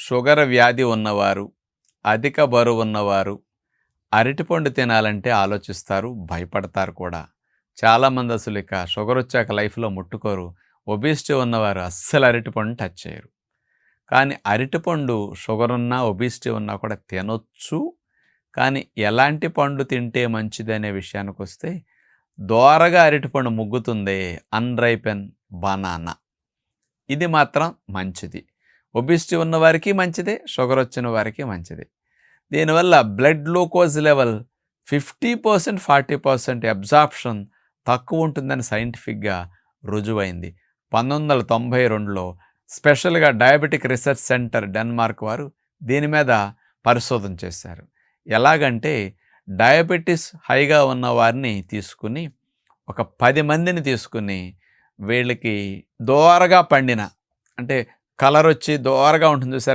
Sugar వ్యాధి ఉన్నవారు, అధిక బరువు ఉన్నవారు అరటిపండు తినాలంటే ఆలోచిస్తారు, భయపడతారు కూడా. చాలామంది అసలు ఇక షుగర్ వచ్చాక లైఫ్‌లో ముట్టుకోరు. ఒబేసిటీ ఉన్నవారు అస్సలు అరటిపండుని టచ్ చేయరు. కానీ అరటిపండు షుగర్ ఉన్నా, ఒబేసిటీ ఉన్నా కూడా తినొచ్చు. కానీ ఎలాంటి పండు తింటే మంచిదనే విషయానికొస్తే దోరగా అరటిపండు ముగ్గుతుందే అన్‌రైపెన్ బనానా. ఇది మాత్రం మంచిది. ఒబేసిటీ ఉన్నవారికి మంచిదే, షుగర్ వచ్చిన వారికి మంచిదే. దీనివల్ల బ్లడ్ గ్లూకోజ్ లెవెల్ 50%, 40% అబ్జార్ప్షన్ తక్కువ ఉంటుందని సైంటిఫిక్‌గా రుజువైంది. 1992లో స్పెషల్‌గా డయాబెటిక్ రీసెర్చ్ సెంటర్ డెన్మార్క్ వారు దీని మీద పరిశోధన చేశారు. ఎలాగంటే డయాబెటిస్ హైగా ఉన్న వారిని తీసుకుని ఒక 10 మందిని తీసుకుని వీళ్ళకి దోరగా పండిన అంటే కలర్ వచ్చి దోరగా ఉంటుంది చూసారు